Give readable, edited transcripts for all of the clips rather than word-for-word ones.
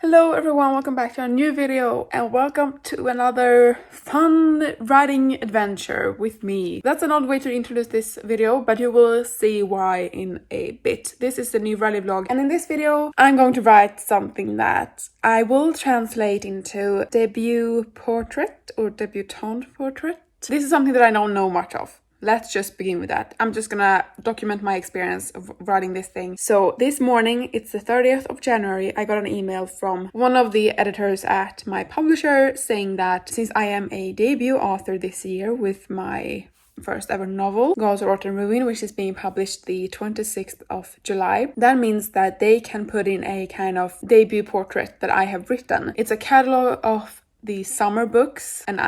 Hello everyone, welcome back to a new video and welcome to another fun writing adventure with me. That's an odd way to introduce this video, but you will see why in a bit. This is the new writing vlog, and in this video I'm going to write something that I will translate into debut portrait or debutante portrait. This is something that I don't know much of. Let's just begin with that. I'm just gonna document my experience of writing this thing. So this morning, it's the 30th of January, I got an email from one of the editors at my publisher saying that since I am a debut author this year with my first ever novel, Gods of Rot and Ruin, which is being published the 26th of July. That means that they can put in a kind of debut portrait that I have written. It's a catalog of the summer books, and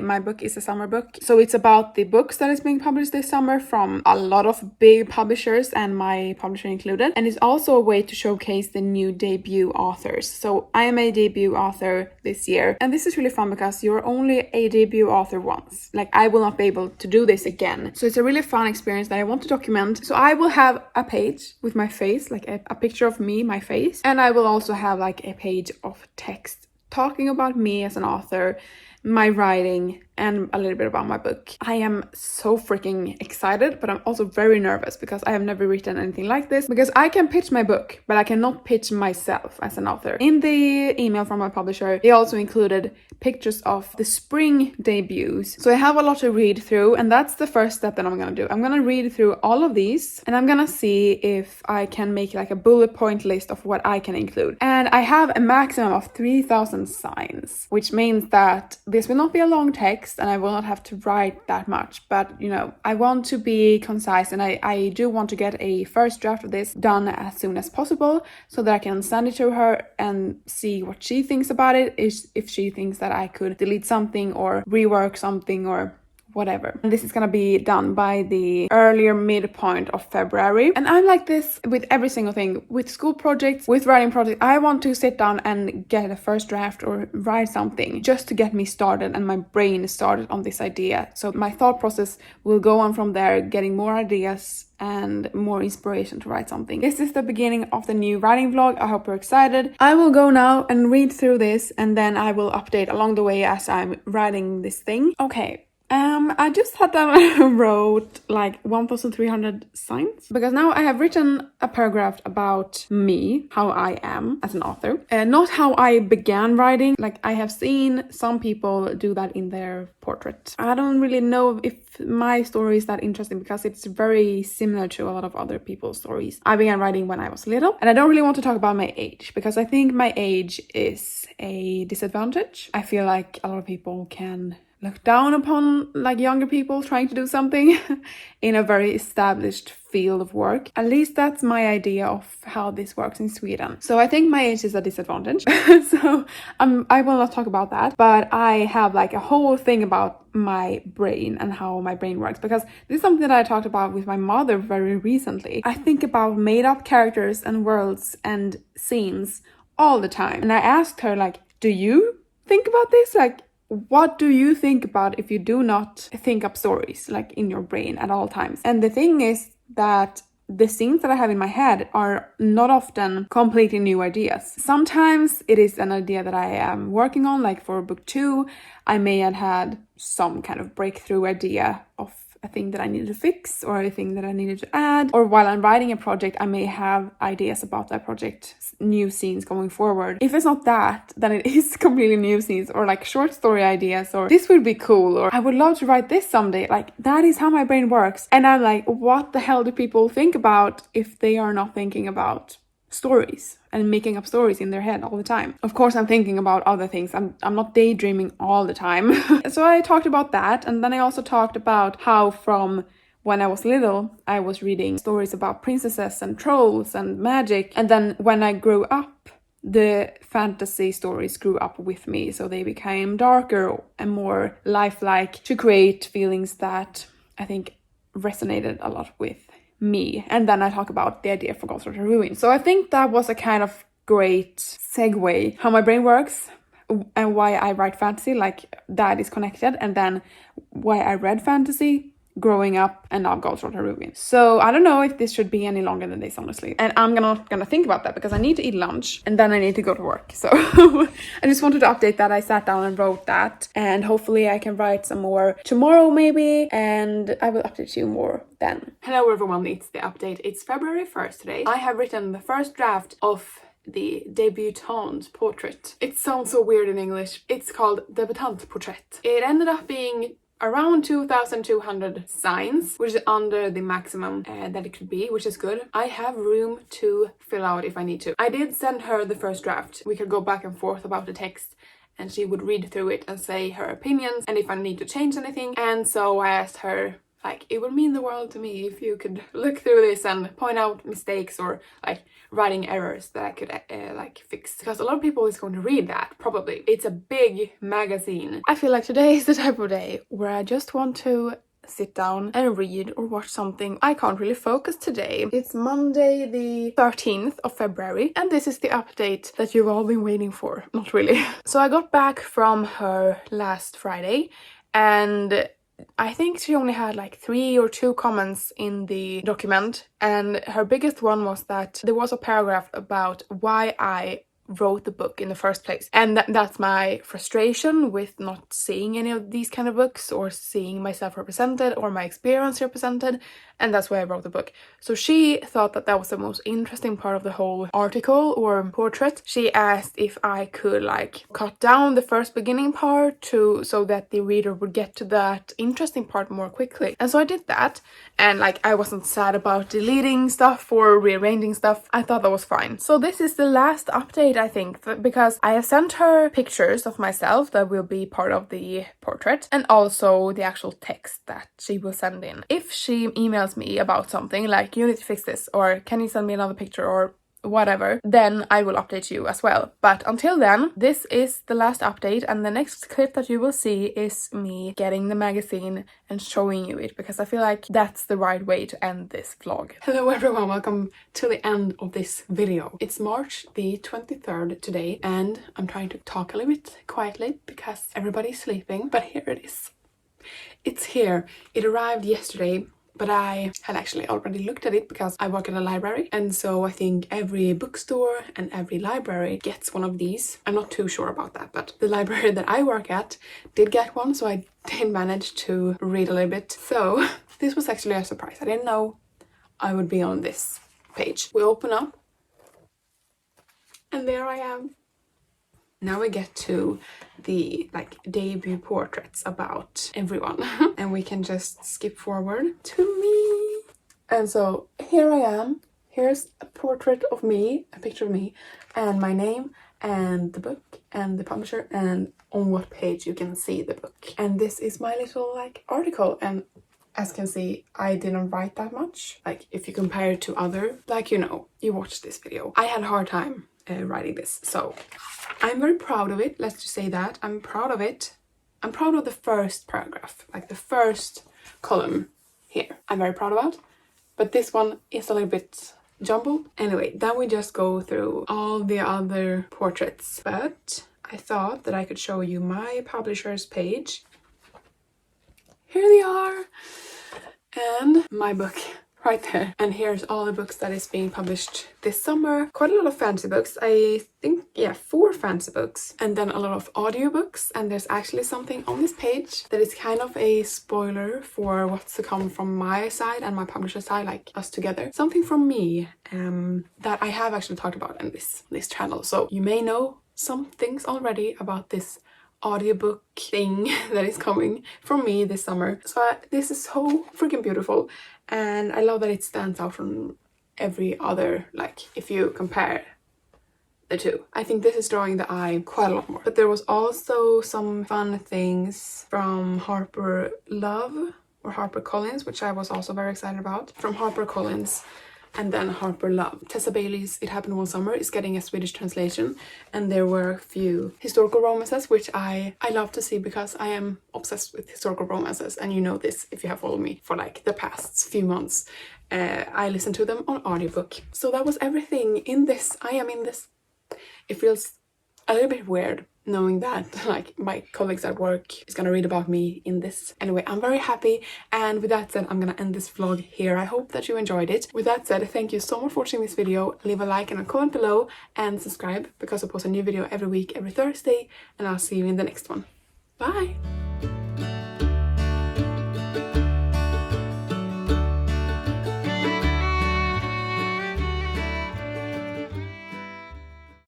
my book is a summer book, so it's about the books that is being published this summer from a lot of big publishers, and my publisher included. And it's also a way to showcase the new debut authors. So I am a debut author this year, and this is really fun because you're only a debut author once. Like, I will not be able to do this again, so it's a really fun experience that I want to document. So I will have a page with my face, like a picture of me, my face, and I will also have like a page of text talking about me as an author, my writing, and a little bit about my book. I am so freaking excited, but I'm also very nervous because I have never written anything like this, because I can pitch my book, but I cannot pitch myself as an author. In the email from my publisher, they also included pictures of the spring debuts. So I have a lot to read through, and that's the first step that I'm gonna do. I'm gonna read through all of these, and I'm gonna see if I can make like a bullet point list of what I can include. And I have a maximum of 3,000 signs, which means that this will not be a long text, and I will not have to write that much, but you know, I want to be concise, and I do want to get a first draft of this done as soon as possible so that I can send it to her and see what she thinks about it, if she thinks that I could delete something or rework something or whatever. And this is gonna be done by the earlier midpoint of February. And I'm like this with every single thing. With school projects, with writing projects, I want to sit down and get a first draft or write something just to get me started and my brain started on this idea. So my thought process will go on from there, getting more ideas and more inspiration to write something. This is the beginning of the new writing vlog. I hope you're excited. I will go now and read through this, and then I will update along the way as I'm writing this thing. Okay. I just had that wrote like 1,300 signs, because now I have written a paragraph about me, how I am as an author, and not how I began writing. Like, I have seen some people do that in their portrait. I don't really know if my story is that interesting because it's very similar to a lot of other people's stories. I began writing when I was little, and I don't really want to talk about my age because I think my age is a disadvantage. I feel like a lot of people can look down upon like younger people trying to do something in a very established field of work. At least that's my idea of how this works in Sweden. So I think my age is a disadvantage. So I will not talk about that, but I have like a whole thing about my brain and how my brain works, because this is something that I talked about with my mother very recently. I think about made up characters and worlds and scenes all the time. And I asked her, like, do you think about this? Like, what do you think about if you do not think up stories like in your brain at all times? And the thing is that the scenes that I have in my head are not often completely new ideas. Sometimes it is an idea that I am working on, like for book 2, I may have had some kind of breakthrough idea of a thing that I needed to fix or a thing that I needed to add. Or while I'm writing a project, I may have ideas about that project, new scenes going forward. If it's not that, then it is completely new scenes or like short story ideas, or this would be cool, or I would love to write this someday. Like, that is how my brain works. And I'm like, what the hell do people think about if they are not thinking about stories and making up stories in their head all the time? Of course, I'm thinking about other things. I'm not daydreaming all the time. So I talked about that, and then I also talked about how from when I was little, I was reading stories about princesses and trolls and magic, and then when I grew up, the fantasy stories grew up with me, so they became darker and more lifelike to create feelings that I think resonated a lot with me. And then I talk about the idea for Gods of Rot and Ruin. So I think that was a kind of great segue, how my brain works and why I write fantasy, like that is connected, and then why I read fantasy growing up, and now goes on her routine. So I don't know if this should be any longer than this, honestly. And I'm gonna think about that because I need to eat lunch and then I need to go to work. So I just wanted to update that. I sat down and wrote that, and hopefully I can write some more tomorrow maybe, and I will update you more then. Hello everyone, it's the update. It's February 1st today. I have written the first draft of the debutante portrait. It sounds so weird in English. It's called Debutante Portrait. It ended up being around 2,200 signs, which is under the maximum that it could be, which is good. I have room to fill out if I need to. I did send her the first draft. We could go back and forth about the text and she would read through it and say her opinions and if I need to change anything. And so I asked her, like, it would mean the world to me if you could look through this and point out mistakes or like writing errors that I could like fix, because a lot of people is going to read that probably. It's a big magazine. I feel like today is the type of day where I just want to sit down and read or watch something. I can't really focus today. It's Monday the 13th of February and this is the update that you've all been waiting for. Not really. So I got back from her last Friday and I think she only had like 3 or 2 comments in the document, and her biggest one was that there was a paragraph about why I wrote the book in the first place, and that's my frustration with not seeing any of these kind of books or seeing myself represented or my experience represented, and that's why I wrote the book. So she thought that that was the most interesting part of the whole article or portrait. She asked if I could like cut down the first beginning part so that the reader would get to that interesting part more quickly, and so I did that, and like I wasn't sad about deleting stuff or rearranging stuff. I thought that was fine. So this is the last update, I think, because I have sent her pictures of myself that will be part of the portrait and also the actual text that she will send in. If she emails me about something like you need to fix this or can you send me another picture or whatever, then I will update you as well. But until then, this is the last update, and the next clip that you will see is me getting the magazine and showing you it, because I feel like that's the right way to end this vlog. Hello everyone, welcome to the end of this video. It's March the 23rd today and I'm trying to talk a little bit quietly because everybody's sleeping, but here it is. It's here. It arrived yesterday, but I had actually already looked at it because I work at a library, and so I think every bookstore and every library gets one of these. I'm not too sure about that, but the library that I work at did get one, so I did manage to read a little bit. So this was actually a surprise. I didn't know I would be on this page. We open up and there I am. Now we get to the like debut portraits about everyone and we can just skip forward to me. And so here I am. Here's a portrait of me, a picture of me and my name and the book and the publisher and on what page you can see the book. And this is my little like article, and as you can see, I didn't write that much. Like if you compare it to other, like, you know, you watched this video. I had a hard time writing this, so I'm very proud of it. Let's just say that. I'm proud of it. I'm proud of the first paragraph, like the first column here. I'm very proud about, but this one is a little bit jumbled. Anyway, then we just go through all the other portraits, but I thought that I could show you my publisher's page. Here they are, and my book right there. And here's all the books that is being published this summer. Quite a lot of fantasy books. I think, yeah, 4 fantasy books. And then a lot of audiobooks. And there's actually something on this page that is kind of a spoiler for what's to come from my side and my publisher's side, like us together. Something from me that I have actually talked about in this channel. So you may know some things already about this audiobook thing that is coming from me this summer. So this is so freaking beautiful. And I love that it stands out from every other, like if you compare the two. I think this is drawing the eye quite a lot more. But there was also some fun things from Harper Love or HarperCollins, which I was also very excited about. From HarperCollins and then Harper Love. Tessa Bailey's It Happened One Summer is getting a Swedish translation, and there were a few historical romances which I love to see because I am obsessed with historical romances, and you know this if you have followed me for like the past few months. I listen to them on audiobook. So that was everything in this. I am in this. It feels a little bit weird knowing that like my colleagues at work is gonna read about me in this. Anyway, I'm very happy, and with that said, I'm gonna end this vlog here. I hope that you enjoyed it. With that said, thank you so much for watching this video. Leave a like and a comment below and subscribe, because I post a new video every week, every Thursday, and I'll see you in the next one. Bye!